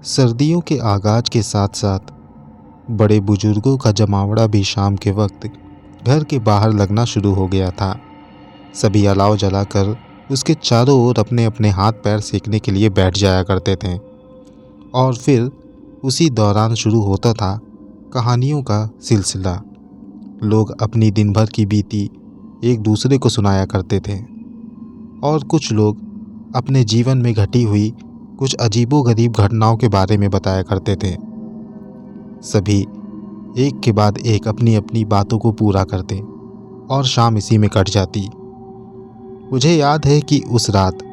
सर्दियों के आगाज के साथ साथ बड़े बुजुर्गों का जमावड़ा भी शाम के वक्त घर के बाहर लगना शुरू हो गया था। सभी अलाव जलाकर उसके चारों ओर अपने अपने हाथ पैर सेकने के लिए बैठ जाया करते थे और फिर उसी दौरान शुरू होता था कहानियों का सिलसिला। लोग अपनी दिन भर की बीती एक दूसरे को सुनाया करते थे और कुछ लोग अपने जीवन में घटी हुई कुछ अजीबोगरीब घटनाओं के बारे में बताया करते थे। सभी एक के बाद एक अपनी अपनी बातों को पूरा करते और शाम इसी में कट जाती। मुझे याद है कि उस रात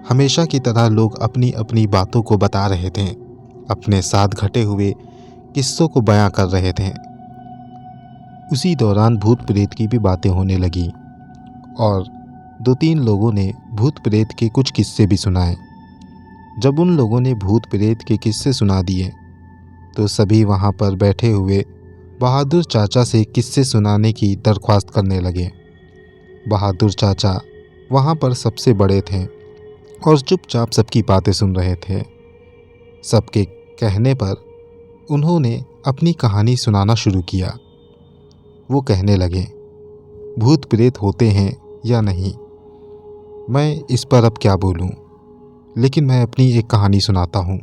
हमेशा की तरह लोग अपनी अपनी बातों को बता रहे थे, अपने साथ घटे हुए किस्सों को बयां कर रहे थे। उसी दौरान भूत प्रेत की भी बातें होने लगी और दो तीन लोगों ने भूत प्रेत के कुछ किस्से भी सुनाए। जब उन लोगों ने भूत प्रेत के किस्से सुना दिए तो सभी वहां पर बैठे हुए बहादुर चाचा से किस्से सुनाने की दरख्वास्त करने लगे। बहादुर चाचा वहां पर सबसे बड़े थे और चुपचाप सबकी बातें सुन रहे थे। सबके कहने पर उन्होंने अपनी कहानी सुनाना शुरू किया। वो कहने लगे, भूत प्रेत होते हैं या नहीं, मैं इस पर अब क्या बोलूं, लेकिन मैं अपनी एक कहानी सुनाता हूं।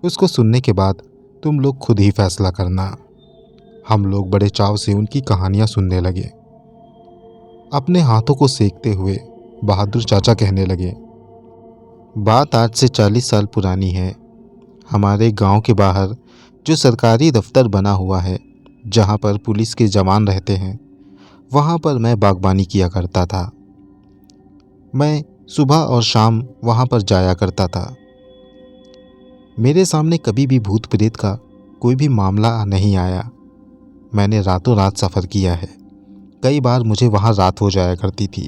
उसको सुनने के बाद तुम लोग खुद ही फैसला करना। हम लोग बड़े चाव से उनकी कहानियां सुनने लगे। अपने हाथों को सेकते हुए बहादुर चाचा कहने लगे, बात आज से 40 साल पुरानी है। हमारे गांव के बाहर जो सरकारी दफ्तर बना हुआ है, जहां पर पुलिस के जवान रहते हैं, वहां पर मैं बागबानी किया करता था। मैं सुबह और शाम वहां पर जाया करता था। मेरे सामने कभी भी भूत प्रेत का कोई भी मामला नहीं आया। मैंने रातों रात सफ़र किया है। कई बार मुझे वहाँ रात हो जाया करती थी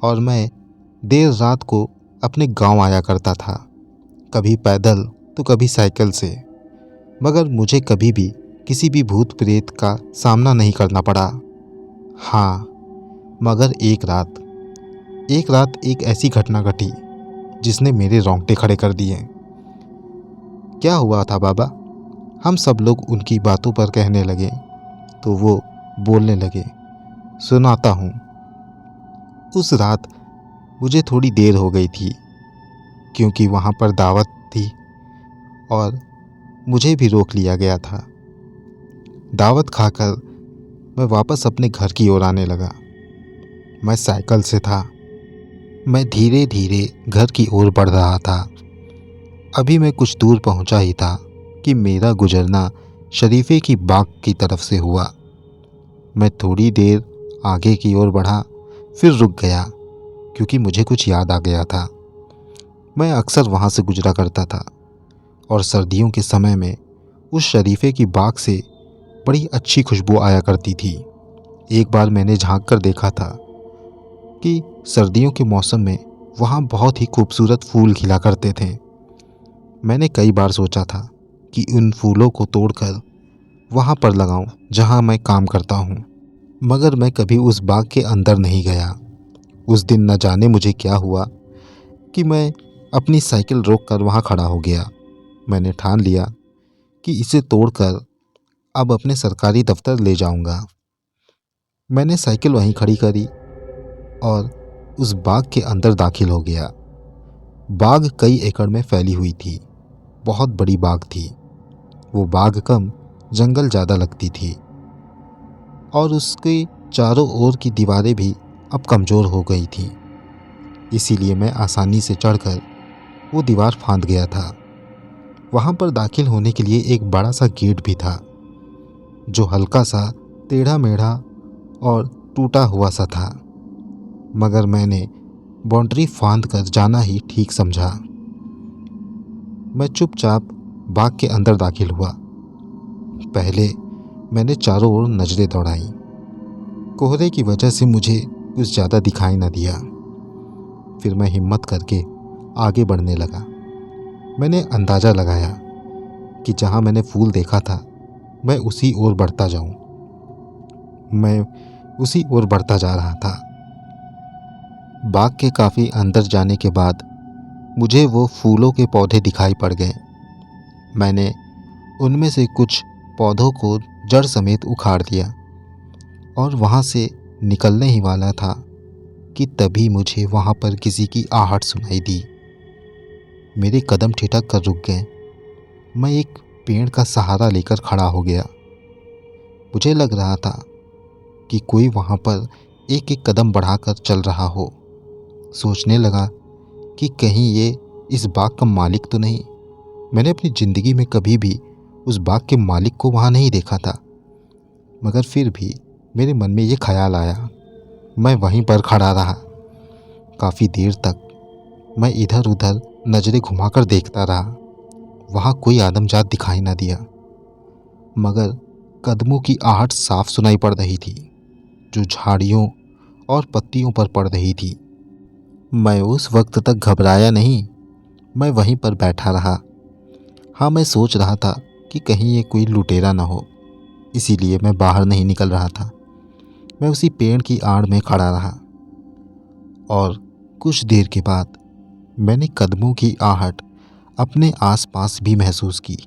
और मैं देर रात को अपने गांव आया करता था, कभी पैदल तो कभी साइकिल से। मगर मुझे कभी भी किसी भी भूत प्रेत का सामना नहीं करना पड़ा। हाँ, मगर एक रात एक ऐसी घटना घटी जिसने मेरे रोंगटे खड़े कर दिए। क्या हुआ था बाबा? हम सब लोग उनकी बातों पर कहने लगे तो वो बोलने लगे, सुनाता हूँ। उस रात मुझे थोड़ी देर हो गई थी क्योंकि वहाँ पर दावत थी और मुझे भी रोक लिया गया था। दावत खाकर मैं वापस अपने घर की ओर आने लगा। मैं साइकिल से था। मैं धीरे धीरे घर की ओर बढ़ रहा था। अभी मैं कुछ दूर पहुंचा ही था कि मेरा गुजरना शरीफे की बाग की तरफ से हुआ। मैं थोड़ी देर आगे की ओर बढ़ा, फिर रुक गया क्योंकि मुझे कुछ याद आ गया था। मैं अक्सर वहां से गुजरा करता था और सर्दियों के समय में उस शरीफे की बाग से बड़ी अच्छी खुशबू आया करती थी। एक बार मैंने झांक कर देखा था कि सर्दियों के मौसम में वहाँ बहुत ही खूबसूरत फूल खिला करते थे। मैंने कई बार सोचा था कि उन फूलों को तोड़कर वहाँ पर लगाऊं जहाँ मैं काम करता हूँ, मगर मैं कभी उस बाग के अंदर नहीं गया। उस दिन न जाने मुझे क्या हुआ कि मैं अपनी साइकिल रोककर वहाँ खड़ा हो गया। मैंने ठान लिया कि इसे तोड़कर अब अपने सरकारी दफ्तर ले जाऊंगा। मैंने साइकिल वहीं खड़ी करी और उस बाग के अंदर दाखिल हो गया। बाग कई एकड़ में फैली हुई थी। बहुत बड़ी बाग थी। वो बाग कम, जंगल ज़्यादा लगती थी और उसके चारों ओर की दीवारें भी अब कमज़ोर हो गई थी। इसीलिए मैं आसानी से चढ़कर वो दीवार फांद गया था। वहाँ पर दाखिल होने के लिए एक बड़ा सा गेट भी था जो हल्का सा टेढ़ा मेढ़ा और टूटा हुआ सा था, मगर मैंने बाउंड्री फांद कर जाना ही ठीक समझा। मैं चुपचाप बाग के अंदर दाखिल हुआ। पहले मैंने चारों ओर नजरें दौड़ाई। कोहरे की वजह से मुझे कुछ ज़्यादा दिखाई न दिया। फिर मैं हिम्मत करके आगे बढ़ने लगा। मैंने अंदाज़ा लगाया कि जहाँ मैंने फूल देखा था मैं उसी ओर बढ़ता जाऊं। मैं उसी ओर बढ़ता जा रहा था। बाग के काफ़ी अंदर जाने के बाद मुझे वो फूलों के पौधे दिखाई पड़ गए। मैंने उनमें से कुछ पौधों को जड़ समेत उखाड़ दिया और वहाँ से निकलने ही वाला था कि तभी मुझे वहाँ पर किसी की आहट सुनाई दी। मेरे कदम ठिठक कर रुक गए। मैं एक पेड़ का सहारा लेकर खड़ा हो गया। मुझे लग रहा था कि कोई वहाँ पर एक एक कदम बढ़ाकर चल रहा हो। सोचने लगा कि कहीं ये इस बाग का मालिक तो नहीं। मैंने अपनी ज़िंदगी में कभी भी उस बाग के मालिक को वहाँ नहीं देखा था, मगर फिर भी मेरे मन में ये ख्याल आया। मैं वहीं पर खड़ा रहा। काफ़ी देर तक मैं इधर उधर नज़रें घुमाकर देखता रहा। वहाँ कोई आदमजात दिखाई ना दिया, मगर कदमों की आहट साफ सुनाई पड़ रही थी, जो झाड़ियों और पत्तियों पर पड़ रही थी। मैं उस वक्त तक घबराया नहीं। मैं वहीं पर बैठा रहा। हाँ, मैं सोच रहा था कि कहीं ये कोई लुटेरा ना हो, इसीलिए मैं बाहर नहीं निकल रहा था। मैं उसी पेड़ की आड़ में खड़ा रहा और कुछ देर के बाद मैंने कदमों की आहट अपने आसपास भी महसूस की।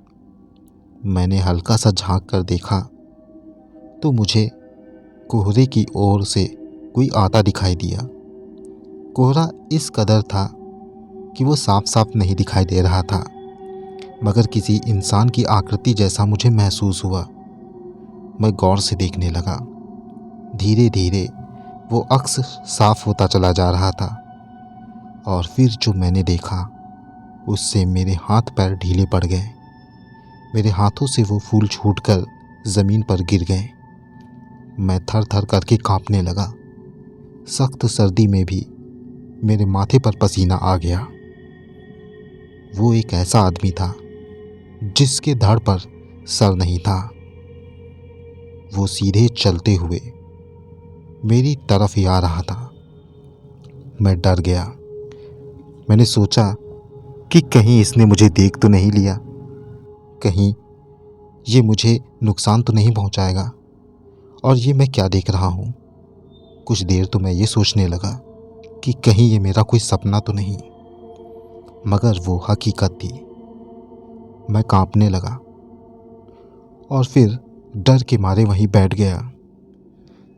मैंने हल्का सा झांक कर देखा तो मुझे कोहरे की ओर से कोई आता दिखाई दिया। कोहरा इस कदर था कि वो साफ साफ नहीं दिखाई दे रहा था, मगर किसी इंसान की आकृति जैसा मुझे महसूस हुआ। मैं गौर से देखने लगा। धीरे धीरे वो अक्स साफ होता चला जा रहा था और फिर जो मैंने देखा उससे मेरे हाथ पैर ढीले पड़ गए। मेरे हाथों से वो फूल छूटकर ज़मीन पर गिर गए। मैं थर थर करके कांपने लगा। सख्त सर्दी में भी मेरे माथे पर पसीना आ गया। वो एक ऐसा आदमी था जिसके धड़ पर सर नहीं था। वो सीधे चलते हुए मेरी तरफ ही आ रहा था। मैं डर गया। मैंने सोचा कि कहीं इसने मुझे देख तो नहीं लिया, कहीं ये मुझे नुकसान तो नहीं पहुंचाएगा, और ये मैं क्या देख रहा हूँ। कुछ देर तो मैं ये सोचने लगा कि कहीं ये मेरा कोई सपना तो नहीं, मगर वो हकीकत थी। मैं कांपने लगा और फिर डर के मारे वहीं बैठ गया।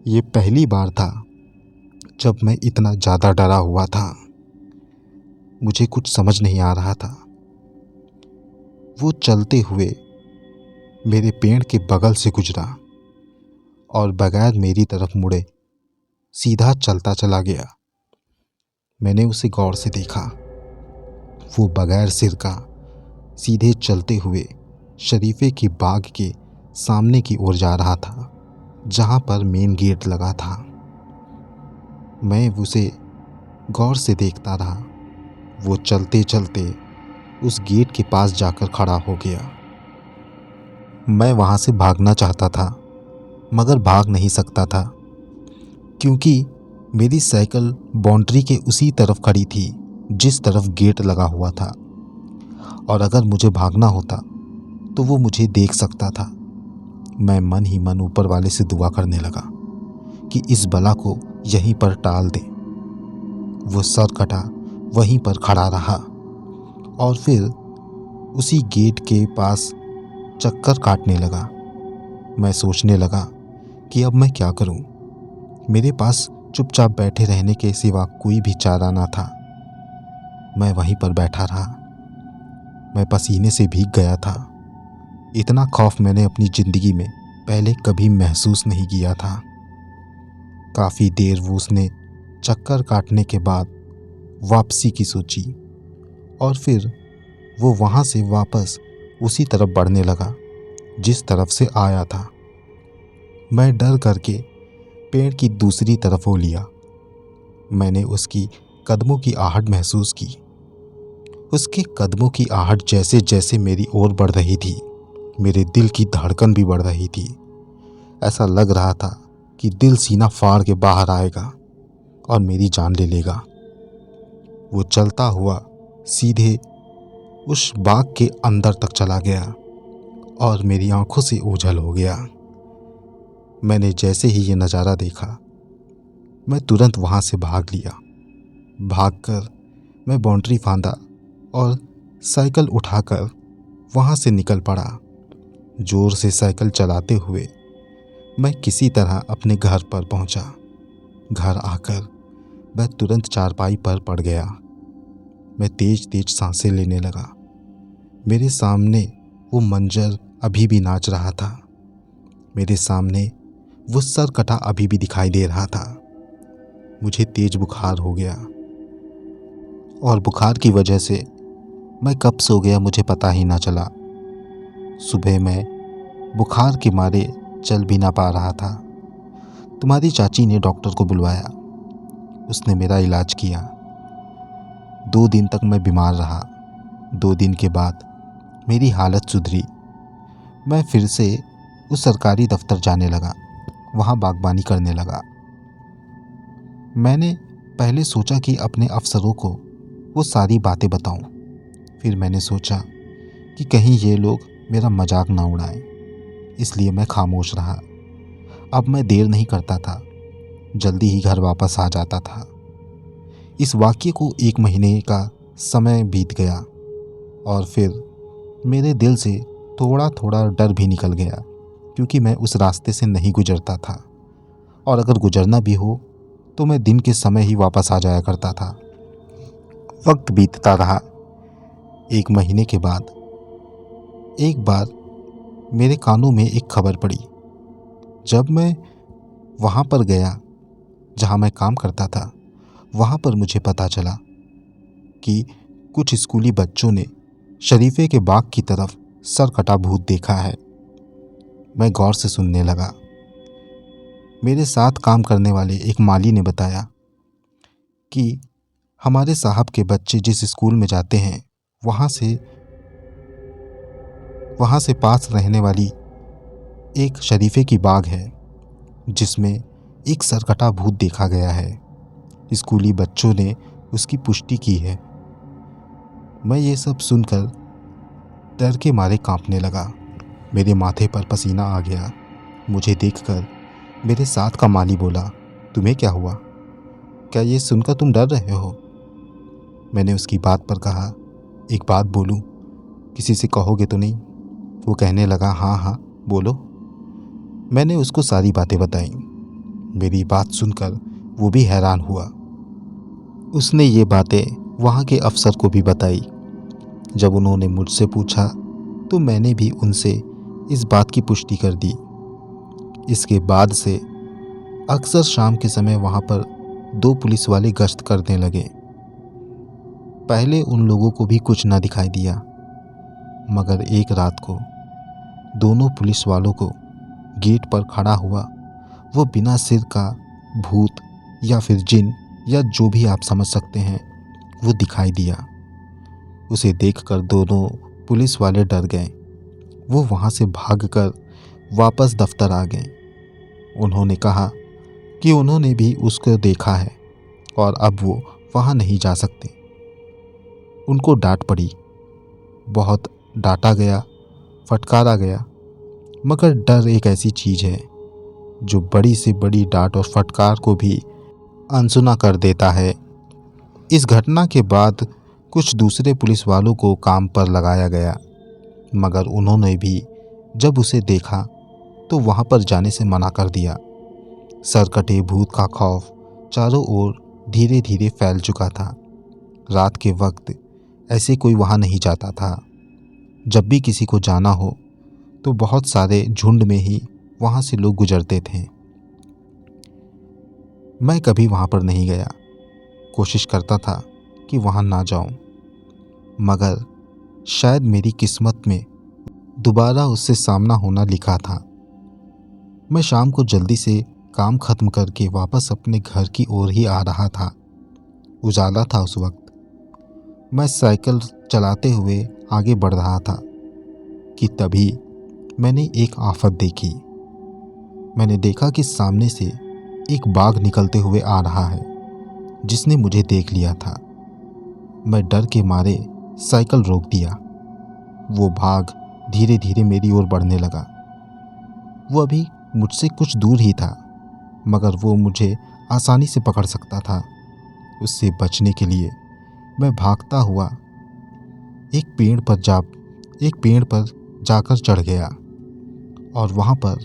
ये पहली बार था जब मैं इतना ज़्यादा डरा हुआ था। मुझे कुछ समझ नहीं आ रहा था। वो चलते हुए मेरे पेड़ के बगल से गुजरा और बगैर मेरी तरफ मुड़े सीधा चलता चला गया। मैंने उसे गौर से देखा। वो बगैर सिर का सीधे चलते हुए शरीफे की बाग के सामने की ओर जा रहा था, जहाँ पर मेन गेट लगा था। मैं उसे गौर से देखता रहा। वो चलते चलते उस गेट के पास जाकर खड़ा हो गया। मैं वहाँ से भागना चाहता था, मगर भाग नहीं सकता था, क्योंकि मेरी साइकिल बाउंड्री के उसी तरफ खड़ी थी जिस तरफ गेट लगा हुआ था, और अगर मुझे भागना होता तो वो मुझे देख सकता था। मैं मन ही मन ऊपर वाले से दुआ करने लगा कि इस बला को यहीं पर टाल दे। वो सर कटा वहीं पर खड़ा रहा और फिर उसी गेट के पास चक्कर काटने लगा। मैं सोचने लगा कि अब मैं क्या करूं। मेरे पास चुपचाप बैठे रहने के सिवा कोई भी चारा ना था। मैं वहीं पर बैठा रहा। मैं पसीने से भीग गया था। इतना खौफ मैंने अपनी ज़िंदगी में पहले कभी महसूस नहीं किया था। काफ़ी देर वो उसने चक्कर काटने के बाद वापसी की सोची और फिर वो वहाँ से वापस उसी तरफ बढ़ने लगा जिस तरफ से आया था। मैं डर करके पेड़ की दूसरी तरफ हो लिया। मैंने उसकी कदमों की आहट महसूस की। उसके कदमों की आहट जैसे जैसे मेरी ओर बढ़ रही थी, मेरे दिल की धड़कन भी बढ़ रही थी। ऐसा लग रहा था कि दिल सीना फाड़ के बाहर आएगा और मेरी जान ले लेगा। वो चलता हुआ सीधे उस बाग के अंदर तक चला गया और मेरी आंखों से ओझल हो गया। मैंने जैसे ही ये नज़ारा देखा, मैं तुरंत वहाँ से भाग लिया। भागकर मैं बाउंड्री फांदा और साइकिल उठाकर वहाँ से निकल पड़ा। जोर से साइकिल चलाते हुए मैं किसी तरह अपने घर पर पहुँचा। घर आकर मैं तुरंत चारपाई पर पड़ गया। मैं तेज तेज सांसें लेने लगा। मेरे सामने वो मंजर अभी भी नाच रहा था। मेरे सामने वो सरकटा अभी भी दिखाई दे रहा था। मुझे तेज बुखार हो गया और बुखार की वजह से मैं कब सो गया मुझे पता ही ना चला। सुबह मैं बुखार के मारे चल भी ना पा रहा था। तुम्हारी चाची ने डॉक्टर को बुलवाया। उसने मेरा इलाज किया। 2 दिन तक मैं बीमार रहा। 2 दिन के बाद मेरी हालत सुधरी। मैं फिर से उस सरकारी दफ्तर जाने लगा। वहाँ बागबानी करने लगा। मैंने पहले सोचा कि अपने अफसरों को वो सारी बातें बताऊं। फिर मैंने सोचा कि कहीं ये लोग मेरा मजाक ना उड़ाएं, इसलिए मैं खामोश रहा। अब मैं देर नहीं करता था, जल्दी ही घर वापस आ जाता था। इस वाक्य को 1 महीने का समय बीत गया और फिर मेरे दिल से थोड़ा थोड़ा डर भी निकल गया, क्योंकि मैं उस रास्ते से नहीं गुजरता था और अगर गुजरना भी हो तो मैं दिन के समय ही वापस आ जाया करता था। वक्त बीतता रहा। 1 महीने के बाद एक बार मेरे कानों में एक खबर पड़ी। जब मैं वहाँ पर गया जहाँ मैं काम करता था, वहाँ पर मुझे पता चला कि कुछ स्कूली बच्चों ने शरीफे के बाग की तरफ सरकटा भूत देखा है। मैं गौर से सुनने लगा। मेरे साथ काम करने वाले एक माली ने बताया कि हमारे साहब के बच्चे जिस स्कूल में जाते हैं वहाँ से पास रहने वाली एक शरीफे की बाग है जिसमें एक सरकटा भूत देखा गया है। स्कूली बच्चों ने उसकी पुष्टि की है। मैं ये सब सुनकर डर के मारे कांपने लगा। मेरे माथे पर पसीना आ गया। मुझे देखकर मेरे साथ का माली बोला, तुम्हें क्या हुआ? क्या ये सुनकर तुम डर रहे हो? मैंने उसकी बात पर कहा, एक बात बोलूं, किसी से कहोगे तो नहीं? वो कहने लगा, हाँ हाँ बोलो। मैंने उसको सारी बातें बताई। मेरी बात सुनकर वो भी हैरान हुआ। उसने ये बातें वहाँ के अफसर को भी बताई। जब उन्होंने मुझसे पूछा तो मैंने भी उनसे इस बात की पुष्टि कर दी। इसके बाद से अक्सर शाम के समय वहाँ पर 2 पुलिस वाले गश्त करने लगे। पहले उन लोगों को भी कुछ न दिखाई दिया, मगर एक रात को दोनों पुलिस वालों को गेट पर खड़ा हुआ वो बिना सिर का भूत या फिर जिन या जो भी आप समझ सकते हैं वो दिखाई दिया। उसे देखकर दोनों पुलिस वाले डर गए। वो वहाँ से भागकर वापस दफ्तर आ गए। उन्होंने कहा कि उन्होंने भी उसको देखा है और अब वो वहाँ नहीं जा सकते। उनको डांट पड़ी, बहुत डांटा गया, फटकारा गया, मगर डर एक ऐसी चीज़ है जो बड़ी से बड़ी डांट और फटकार को भी अनसुना कर देता है। इस घटना के बाद कुछ दूसरे पुलिस वालों को काम पर लगाया गया, मगर उन्होंने भी जब उसे देखा तो वहाँ पर जाने से मना कर दिया। सरकटे भूत का खौफ चारों ओर धीरे धीरे फैल चुका था। रात के वक्त ऐसे कोई वहाँ नहीं जाता था। जब भी किसी को जाना हो तो बहुत सारे झुंड में ही वहाँ से लोग गुजरते थे। मैं कभी वहाँ पर नहीं गया। कोशिश करता था कि वहाँ ना जाऊँ, मगर शायद मेरी किस्मत में दोबारा उससे सामना होना लिखा था। मैं शाम को जल्दी से काम खत्म करके वापस अपने घर की ओर ही आ रहा था। उजाला था उस वक्त। मैं साइकिल चलाते हुए आगे बढ़ रहा था कि तभी मैंने एक आफत देखी। मैंने देखा कि सामने से एक बाघ निकलते हुए आ रहा है जिसने मुझे देख लिया था। मैं डर के मारे साइकिल रोक दिया। वो बाघ धीरे धीरे मेरी ओर बढ़ने लगा। वो अभी मुझसे कुछ दूर ही था, मगर वो मुझे आसानी से पकड़ सकता था। उससे बचने के लिए मैं भागता हुआ एक पेड़ पर जाकर चढ़ गया और वहाँ पर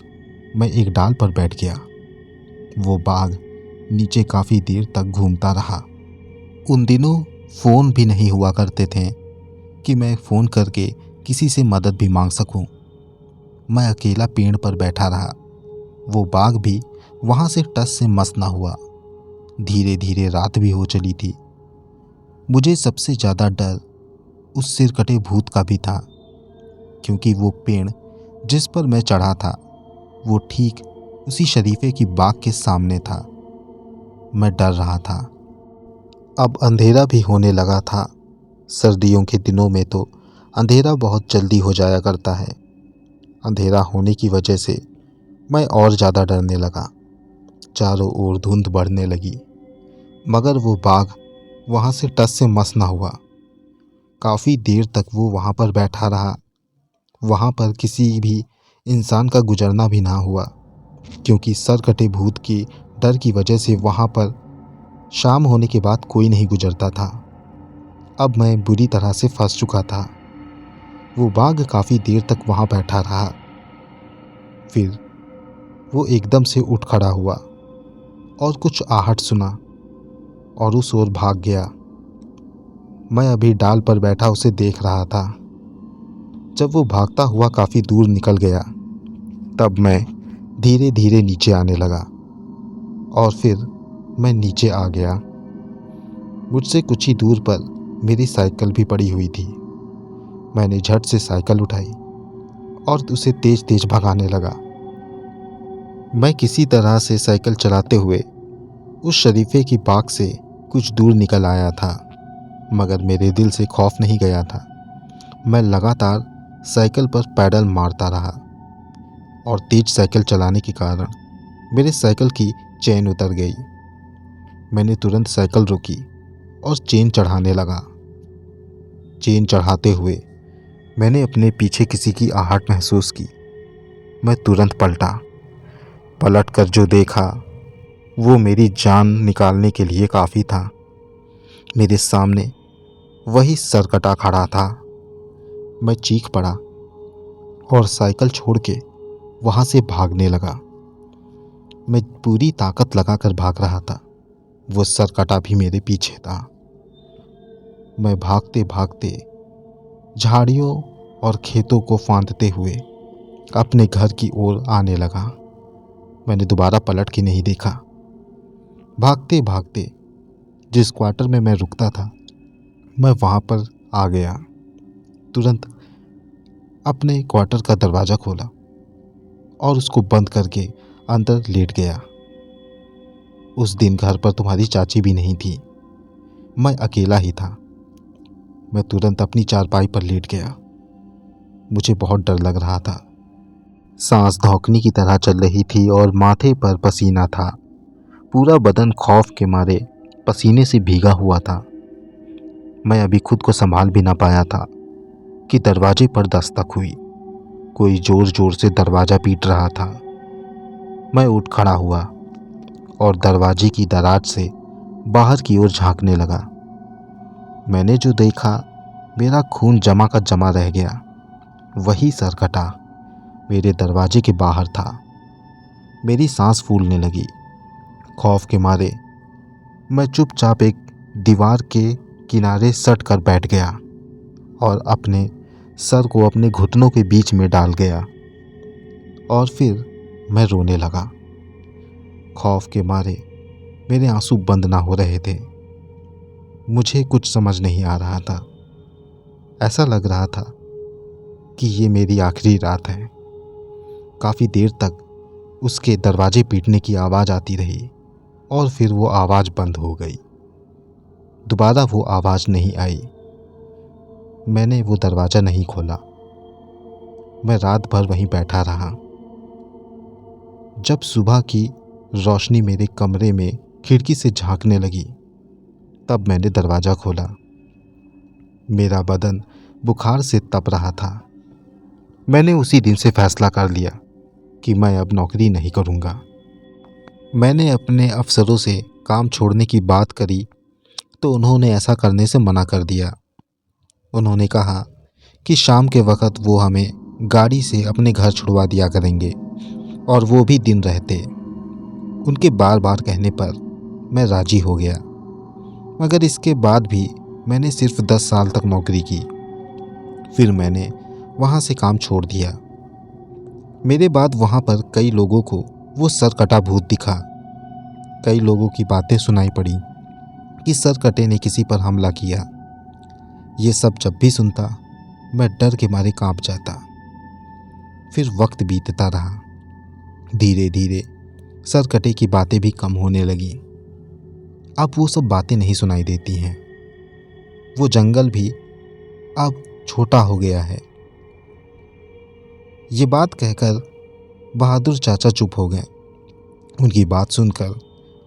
मैं एक डाल पर बैठ गया। वो बाघ नीचे काफ़ी देर तक घूमता रहा। उन दिनों फ़ोन भी नहीं हुआ करते थे कि मैं फ़ोन करके किसी से मदद भी मांग सकूं। मैं अकेला पेड़ पर बैठा रहा। वो बाघ भी वहाँ से टस से मस ना हुआ। धीरे धीरे रात भी हो चली थी। मुझे सबसे ज़्यादा डर उस सिर कटे भूत का भी था, क्योंकि वो पेड़ जिस पर मैं चढ़ा था वो ठीक उसी शरीफे की बाग के सामने था। मैं डर रहा था। अब अंधेरा भी होने लगा था। सर्दियों के दिनों में तो अंधेरा बहुत जल्दी हो जाया करता है। अंधेरा होने की वजह से मैं और ज़्यादा डरने लगा। चारों ओर धुंध बढ़ने लगी, मगर वो बाघ वहाँ से टस से मस ना हुआ। काफ़ी देर तक वो वहाँ पर बैठा रहा। वहाँ पर किसी भी इंसान का गुजरना भी ना हुआ, क्योंकि सर कटे भूत की डर की वजह से वहाँ पर शाम होने के बाद कोई नहीं गुजरता था। अब मैं बुरी तरह से फंस चुका था। वो बाघ काफ़ी देर तक वहाँ बैठा रहा। फिर वो एकदम से उठ खड़ा हुआ और कुछ आहट सुना और उस ओर भाग गया। मैं अभी डाल पर बैठा उसे देख रहा था। जब वो भागता हुआ काफ़ी दूर निकल गया, तब मैं धीरे धीरे नीचे आने लगा और फिर मैं नीचे आ गया। मुझसे कुछ ही दूर पर मेरी साइकिल भी पड़ी हुई थी। मैंने झट से साइकिल उठाई और उसे तेज तेज भगाने लगा। मैं किसी तरह से साइकिल चलाते हुए उस शरीफे की बाग से कुछ दूर निकल आया था, मगर मेरे दिल से खौफ नहीं गया था। मैं लगातार साइकिल पर पैडल मारता रहा और तेज साइकिल चलाने के कारण मेरे साइकिल की चेन उतर गई। मैंने तुरंत साइकिल रोकी और चेन चढ़ाने लगा। चेन चढ़ाते हुए मैंने अपने पीछे किसी की आहट महसूस की। मैं तुरंत पलट कर जो देखा वो मेरी जान निकालने के लिए काफ़ी था। मेरे सामने वही सरकटा खड़ा था। मैं चीख पड़ा और साइकिल छोड़ के वहाँ से भागने लगा। मैं पूरी ताकत लगाकर भाग रहा था। वो सरकटा भी मेरे पीछे था। मैं भागते भागते झाड़ियों और खेतों को फांदते हुए अपने घर की ओर आने लगा। मैंने दोबारा पलट के नहीं देखा। भागते भागते जिस क्वार्टर में मैं रुकता था, मैं वहाँ पर आ गया। तुरंत अपने क्वार्टर का दरवाज़ा खोला और उसको बंद करके अंदर लेट गया। उस दिन घर पर तुम्हारी चाची भी नहीं थी। मैं अकेला ही था। मैं तुरंत अपनी चारपाई पर लेट गया। मुझे बहुत डर लग रहा था। सांस धौंकनी की तरह चल रही थी और माथे पर पसीना था। पूरा बदन खौफ के मारे पसीने से भीगा हुआ था। मैं अभी खुद को संभाल भी ना पाया था कि दरवाजे पर दस्तक हुई। कोई जोर जोर से दरवाज़ा पीट रहा था। मैं उठ खड़ा हुआ और दरवाजे की दराज से बाहर की ओर झांकने लगा। मैंने जो देखा, मेरा खून जमा का जमा रह गया। वही सरकटा मेरे दरवाजे के बाहर था। मेरी सांस फूलने लगी। खौफ के मारे मैं चुपचाप एक दीवार के किनारे सट कर बैठ गया और अपने सर को अपने घुटनों के बीच में डाल गया और फिर मैं रोने लगा। खौफ के मारे मेरे आंसू बंद ना हो रहे थे। मुझे कुछ समझ नहीं आ रहा था। ऐसा लग रहा था कि ये मेरी आखिरी रात है। काफ़ी देर तक उसके दरवाजे पीटने की आवाज़ आती रही और फिर वो आवाज़ बंद हो गई। दोबारा वो आवाज़ नहीं आई। मैंने वो दरवाज़ा नहीं खोला। मैं रात भर वहीं बैठा रहा। जब सुबह की रोशनी मेरे कमरे में खिड़की से झांकने लगी, तब मैंने दरवाज़ा खोला। मेरा बदन बुखार से तप रहा था। मैंने उसी दिन से फैसला कर लिया कि मैं अब नौकरी नहीं करूँगा। मैंने अपने अफसरों से काम छोड़ने की बात करी तो उन्होंने ऐसा करने से मना कर दिया। उन्होंने कहा कि शाम के वक़्त वो हमें गाड़ी से अपने घर छुड़वा दिया करेंगे और वो भी दिन रहते। उनके बार बार कहने पर मैं राज़ी हो गया, मगर इसके बाद भी मैंने सिर्फ 10 साल तक नौकरी की। फिर मैंने वहाँ से काम छोड़ दिया। मेरे बाद वहाँ पर कई लोगों को वो सरकटा भूत दिखा। कई लोगों की बातें सुनाई पड़ी कि सरकटे ने किसी पर हमला किया। ये सब जब भी सुनता मैं डर के मारे कांप जाता। फिर वक्त बीतता रहा। धीरे धीरे सरकटे की बातें भी कम होने लगी। अब वो सब बातें नहीं सुनाई देती हैं। वो जंगल भी अब छोटा हो गया है। ये बात कहकर बहादुर चाचा चुप हो गए। उनकी बात सुनकर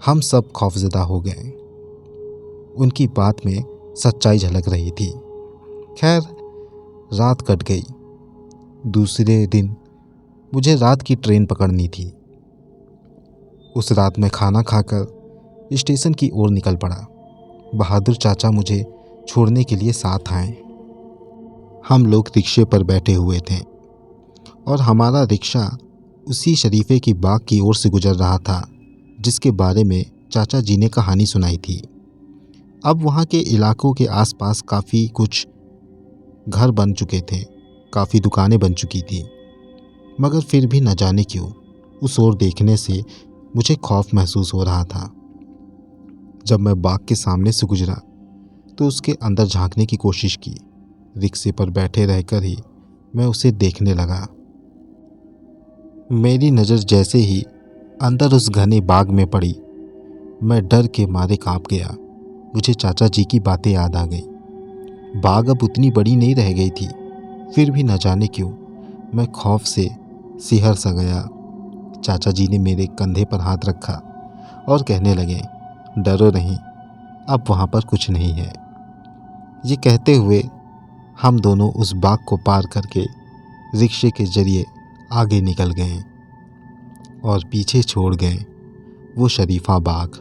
हम सब खौफजदा हो गए। उनकी बात में सच्चाई झलक रही थी। खैर, रात कट गई। दूसरे दिन मुझे रात की ट्रेन पकड़नी थी। उस रात मैं खाना खाकर स्टेशन की ओर निकल पड़ा। बहादुर चाचा मुझे छोड़ने के लिए साथ आए। हम लोग रिक्शे पर बैठे हुए थे और हमारा रिक्शा उसी शरीफे की बाग की ओर से गुजर रहा था जिसके बारे में चाचा जी ने कहानी सुनाई थी। अब वहाँ के इलाकों के आसपास काफ़ी कुछ घर बन चुके थे, काफ़ी दुकानें बन चुकी थी, मगर फिर भी न जाने क्यों उस ओर देखने से मुझे खौफ महसूस हो रहा था। जब मैं बाग के सामने से गुजरा तो उसके अंदर झांकने की कोशिश की। रिक्शे पर बैठे रहकर ही मैं उसे देखने लगा। मेरी नज़र जैसे ही अंदर उस घने बाग में पड़ी, मैं डर के मारे कांप गया। मुझे चाचा जी की बातें याद आ गई। बाग अब उतनी बड़ी नहीं रह गई थी, फिर भी न जाने क्यों मैं खौफ से सिहर सा गया। चाचा जी ने मेरे कंधे पर हाथ रखा और कहने लगे, डरो नहीं, अब वहाँ पर कुछ नहीं है। ये कहते हुए हम दोनों उस बाग को पार करके रिक्शे के जरिए आगे निकल गए और पीछे छोड़ गए वो शरीफा बाग।